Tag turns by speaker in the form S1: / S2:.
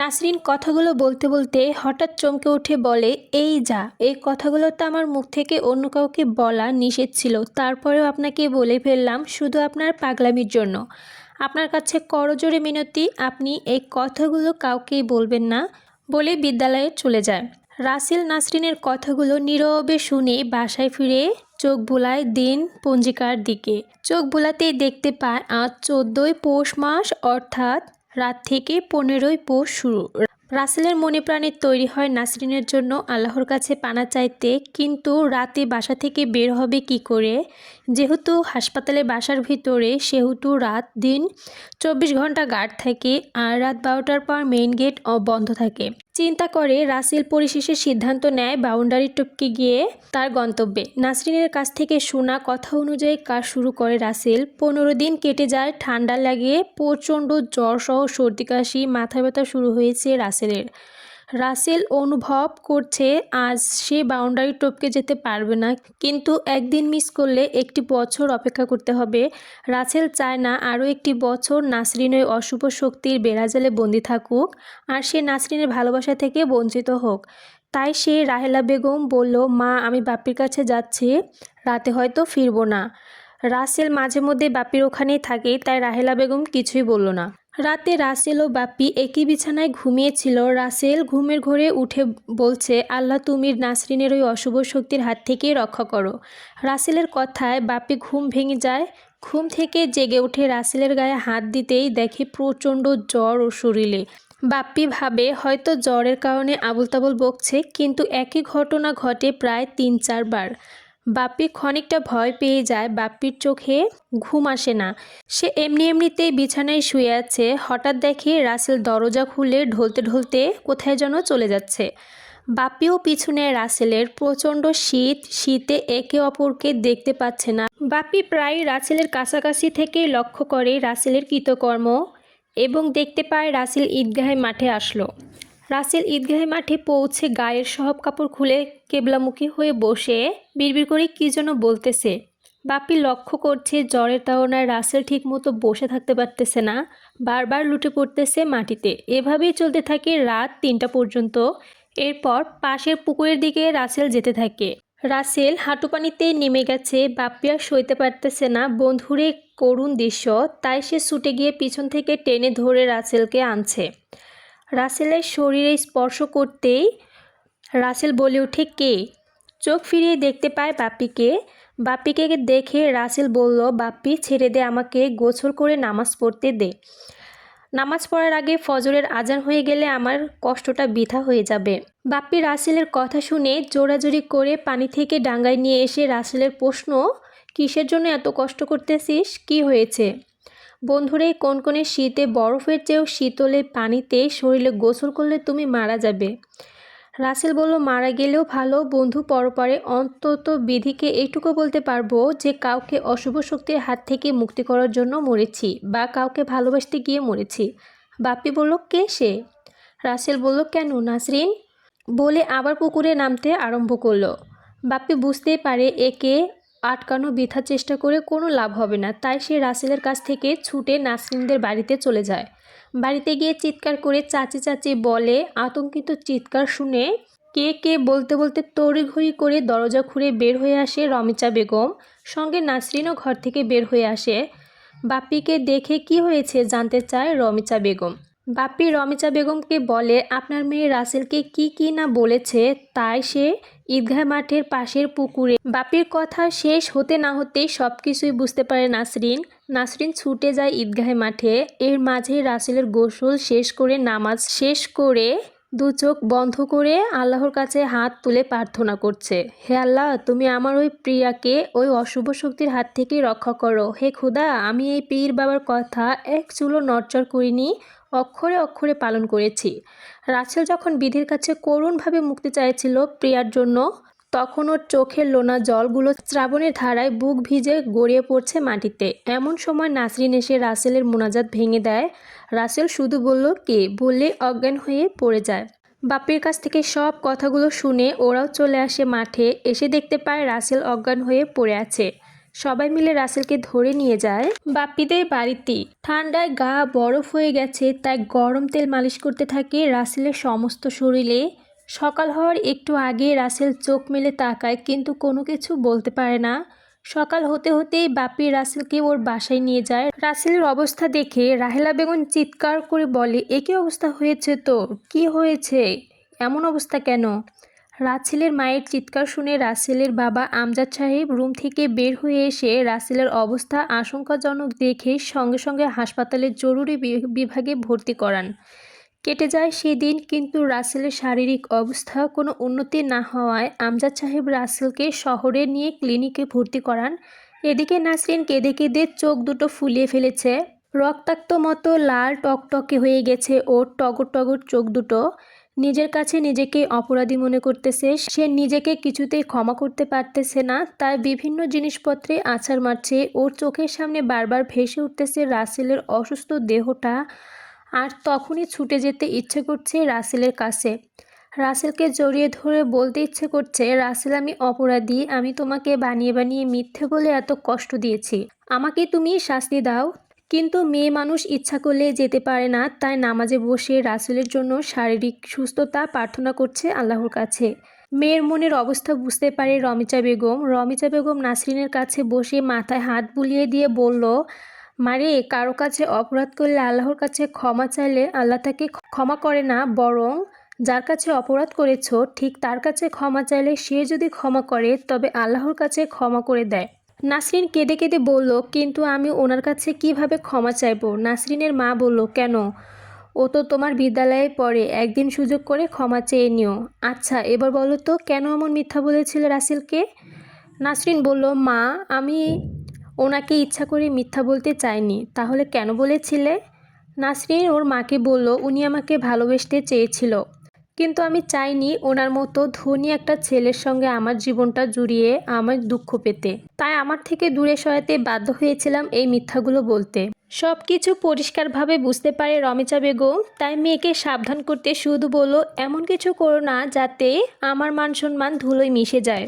S1: নাসরিন কথাগুলো বলতে বলতে হঠাৎ চমকে উঠে বলে, এই যা, এই কথাগুলো তো আমার মুখ থেকে অন্য কাউকে বলা নিষেধ ছিল, তারপরেও আপনাকে বলে ফেললাম শুধু আপনার পাগলামির জন্য। আপনার কাছে করজোড়ে মিনতি, আপনি এই কথাগুলো কাউকেই বলবেন না। বলে বিদ্যালয়ে চলে যায়। রাসেল নাসরিনের কথাগুলো নীরবে শুনে বাসায় ফিরে চোখ বুলায় দিন পঞ্জিকার দিকে। চোখ বুলাতেই দেখতে পায় আজ 14ই পৌষ মাস, অর্থাৎ রাত থেকে 15ই পৌষ শুরু। রাসেলের মনে প্রাণে তৈরি হয় নাসরিনের জন্য আল্লাহর কাছে পানা চাইতে, কিন্তু রাতে বাসা থেকে বের হবে কি করে? যেহেতু হাসপাতালে বাসার ভিতরে, সেহেতু রাত দিন 24 ঘন্টা গার্ড থাকে, আর রাত 12টার পর মেইন গেট বন্ধ থাকে। চিন্তা করে রাসেল পরিশেষে সিদ্ধান্ত নেয় বাউন্ডারি টপকে গিয়ে তার গন্তব্যে। নাসরিনের কাছ থেকে শোনা কথা অনুযায়ী কাজ শুরু করে রাসেল। 15 দিন কেটে যায়, ঠান্ডা লাগে, প্রচণ্ড জ্বর সহ সর্দি কাশি, মাথা ব্যথা শুরু হয়েছে রাসেলের। রাসেল অনুভব করছে আজ সে বাউন্ডারি টপকে যেতে পারবে না, কিন্তু একদিন মিস করলে একটি বছর অপেক্ষা করতে হবে। রাসেল চায় না আরও একটি বছর নাসরিন ওই অশুভ শক্তির বেড়াজালে বন্দি থাকুক, আর সে নাসরিনের ভালোবাসা থেকে বঞ্চিত হোক। তাই সে রাহেলা বেগম বলল, মা আমি বাপ্পির কাছে যাচ্ছি, রাতে হয়তো ফিরবো না। রাসেল মাঝে মধ্যে বাপ্পির ওখানেই থাকে, তাই রাহেলা বেগম কিছুই বলল না। রাতে রাসেল ও বাপ্পি একই বিছানায় ঘুমিয়েছিল। রাসেল ঘুমের ঘোরে উঠে বলছে, আল্লাহ তুমি নাসরিনের ওই অশুভ শক্তির হাত থেকে রক্ষা করো। রাসেলের কথায় বাপ্পি ঘুম ভেঙে যায়। ঘুম থেকে জেগে উঠে রাসেলের গায়ে হাত দিতেই দেখে প্রচণ্ড জ্বর ও শরীরে। বাপ্পি ভাবে হয়তো জ্বরের কারণে আবুল তাবুল বকছে, কিন্তু একই ঘটনা ঘটে প্রায় 3-4 বার। বাপ্পি খানিকটা ভয় পেয়ে যায়। বাপ্পির চোখে ঘুম আসে না, সে এমনিতেই বিছানায় শুয়ে আছে। হঠাৎ দেখে রাসেল দরজা খুলে ঢলতে ঢলতে কোথায় যেন চলে যাচ্ছে। বাপ্পিও পিছু নেয় রাসেলের। প্রচণ্ড শীতে একে অপরকে দেখতে পাচ্ছে না। বাপ্পি প্রায় রাসেলের কাছাকাছি থেকে লক্ষ্য করে রাসেলের কৃতকর্ম এবং দেখতে পায় রাসেল ঈদগাহে মাঠে আসলো। রাসেল ঈদগাহে মাঠে পৌঁছে গায়ের সব কাপড় খুলে কেবলামুখী হয়ে বসে বিড়বিড় করে কী যেন বলতেছে। বাপ্পি লক্ষ্য করছে জ্বরের তাড়নায় রাসেল ঠিকমতো বসে থাকতে পারতেছে না, বারবার লুটে পড়তেছে মাটিতে। এভাবেই চলতে থাকে রাত 3টা পর্যন্ত। এরপর পাশের পুকুরের দিকে রাসেল যেতে থাকে। রাসেল হাঁটু পানিতে নেমে গেছে। বাপ্পি আর সইতে পারতেছে না বন্ধুরে করুণ দৃশ্য, তাই সে ছুটে গিয়ে পিছন থেকে টেনে ধরে রাসেলকে আনছে। রাসেলের শরীরে স্পর্শ করতেই রাসেল বলে ওঠে, কে? চোখ ফিরিয়ে দেখতে পায় বাপ্পিকে। বাপ্পিকে দেখে রাসেল বলল, বাপ্পি ছেড়ে দে আমাকে, গোসল করে নামাজ পড়তে দে। নামাজ পড়ার আগে ফজরের আজান হয়ে গেলে আমার কষ্টটা বৃথা হয়ে যাবে। বাপ্পি রাসেলের কথা শুনে জোরাজোরি করে পানি থেকে ডাঙ্গায় নিয়ে এসে রাসেলের প্রশ্ন, কিসের জন্য এত কষ্ট করতেছিস, কি হয়েছে? বন্ধুরে কনকনে শীতে বরফের চেয়েও শীতলে পানিতে শরীরে গোসল করলে তুমি মারা যাবে। রাসেল বলল, মারা গেলেও ভালো, বন্ধু পরপারে অন্তত বিধিকে এইটুকু বলতে পারবো যে কাউকে অশুভ শক্তির হাত থেকে মুক্তি করার জন্য মরেছি, বা কাউকে ভালোবাসতে গিয়ে মরেছি। বাপ্পি বলল, কে সে? রাসেল বলল, কেন নাসরিন? বলে আবার পুকুরে নামতে আরম্ভ করলো। বাপ্পি বুঝতেই পারে একে আটকানো বৃথা চেষ্টা করে কোনো লাভ হবে না, তাই সে রাসেলের কাছ থেকে ছুটে নাসরিনদের বাড়িতে চলে যায়। বাড়িতে গিয়ে চিৎকার করে চাচি চাচি বলে। আতঙ্কিত চিৎকার শুনে কে কে বলতে বলতে তড়িঘড়ি করে দরজা খুঁড়ে বের হয়ে আসে রমিচা বেগম, সঙ্গে নাসরিনও ঘর থেকে বের হয়ে আসে। বাপ্পিকে দেখে কি হয়েছে জানতে চায় রমিচা বেগম। বাপ্পি রমিচা বেগমকে বলে, আপনার মেয়ে রাসেলকে কি না বলেছে, তাই সে ঈদগাহ মাঠের পাশের পুকুরে। বাপ্পির কথা শেষ হতে না হতেই সব কিছুই বুঝতে পারে নাসরিন। নাসরিন ছুটে যায় ঈদগাহ মাঠে। এর মাঝেই রাসেলের গোসল শেষ করে নামাজ শেষ করে দু চোখ বন্ধ করে আল্লাহর কাছে হাত তুলে প্রার্থনা করছে, হে আল্লাহ তুমি আমার ওই প্রিয়াকে ওই অশুভ শক্তির হাত থেকে রক্ষা করো। হে খুদা, আমি এই পীর বাবার কথা এক চুলো নড়চড় করিনি, অক্ষরে অক্ষরে পালন করেছি। রাসেল যখন বিধির কাছে করুণভাবে মুক্তি চাইছিল প্রিয়ার জন্য, তখন ওর চোখের লোনা জলগুলো শ্রাবণের ধারায় বুক ভিজে গড়িয়ে পড়ছে মাটিতে। এমন সময় নাসরিন এসে রাসেলের মোনাজাত ভেঙে দেয়। রাসেল শুধু বলল, কে? বলে অজ্ঞান হয়ে পড়ে যায়। বাপ্পির কাছ থেকে সব কথাগুলো শুনে ওরাও চলে আসে মাঠে। এসে দেখতে পায় রাসেল অজ্ঞান হয়ে পড়ে আছে। সবাই মিলে রাসেলকে ধরে নিয়ে যায় বাপ্পিদের বাড়িতে। ঠান্ডায় গা বরফ হয়ে গেছে, তাই গরম তেল মালিশ করতে থাকে রাসেলের সমস্ত শরীরে। সকাল হওয়ার একটু আগে রাসেল চোখ মেলে তাকায়, কিন্তু কোনো কিছু বলতে পারে না। সকাল হতে হতেই বাপ্পি রাসেলকে ওর বাসায় নিয়ে যায়। রাসেলের অবস্থা দেখে রাহেলা বেগম চিৎকার করে বলে, এ কী অবস্থা হয়েছে তোর? কি হয়েছে? এমন অবস্থা কেন? রাসেলের মায়ের চিৎকার শুনে রাসেলের বাবা আমজাদ সাহেব রুম থেকে বের হয়ে এসে রাসেলের অবস্থা আশঙ্কাজনক দেখে সঙ্গে সঙ্গে হাসপাতালের জরুরি বিভাগে ভর্তি করান। কেটে যায় সেদিন, কিন্তু রাসেলের শারীরিক অবস্থা কোনো উন্নতি না হওয়ায় আমজাদ সাহেব রাসেলকে শহরে নিয়ে ক্লিনিকে ভর্তি করান। এদিকে নাসরিন কেঁদে কেঁদে চোখ দুটো ফুলিয়ে ফেলেছে। রক্তাক্ত মতো লাল টকটকে হয়ে গেছে ওর টগর টগর চোখ দুটো। নিজের কাছে নিজেকে অপরাধী মনে করতেছে। সে নিজেকে কিছুতেই ক্ষমা করতে পারতেছে না, তাই বিভিন্ন জিনিসপত্রে আছাড় মারছে। ওর চোখের সামনে বারবার ভেসে উঠতেছে রাসেলের অসুস্থ দেহটা, আর তখনই ছুটে যেতে ইচ্ছে করছে রাসেলের কাছে। রাসেলকে জড়িয়ে ধরে বলতে ইচ্ছে করছে, রাসেল আমি অপরাধী, আমি তোমাকে বানিয়ে বানিয়ে মিথ্যে বলে এত কষ্ট দিয়েছি, আমাকে তুমি শাস্তি দাও। কিন্তু মেয়ে মানুষ ইচ্ছা করলে যেতে পারে না, তাই নামাজে বসে রাসেলের জন্য শারীরিক সুস্থতা প্রার্থনা করছে আল্লাহর কাছে। মেয়ের মনের অবস্থা বুঝতে পারে রমিজা বেগম। রমিজা বেগম নাসরিনের কাছে বসে মাথায় হাত বুলিয়ে দিয়ে বলল, মারে, কারো কাছে অপরাধ করলে আল্লাহর কাছে ক্ষমা চাইলে আল্লাহ তাকে ক্ষমা করে না, বরং যার কাছে অপরাধ করেছো ঠিক তার কাছে ক্ষমা চাইলে সে যদি ক্ষমা করে তবে আল্লাহর কাছে ক্ষমা করে দেয়। নাসরিন কেঁদে কেঁদে বলল, কিন্তু আমি ওনার কাছে কিভাবে ক্ষমা চাইবো? নাসরিনের মা বলল, কেন? ও তো তোমার বিদ্যালয়ে পড়ে, একদিন সুযোগ করে ক্ষমা চেয়ে নিও। আচ্ছা, এবার বলো তো কেন এমন মিথ্যা বলেছিলে রাসেলকে? নাসরিন বলল, মা, আমি ওনাকে ইচ্ছা করে মিথ্যা বলতে চাইনি। তাহলে কেন বলেছিলে? নাসরিন ওর মাকে বলল, উনি আমাকে ভালোবাসতে চেয়েছিল, কিন্তু আমি চাইনি ওনার মতো ধনী একটা ছেলের সঙ্গে আমার জীবনটা জুড়িয়ে আমার দুঃখ পেতে, তাই আমার থেকে দূরে সরাতে বাধ্য হয়েছিলাম এই মিথ্যাগুলো বলতে। সব কিছু পরিষ্কারভাবে বুঝতে পারে রমিজা বেগম, তাই মেয়েকে সাবধান করতে শুধু বলল, এমন কিছু করো না যাতে আমার মান সম্মান ধুলোয় মিশে যায়।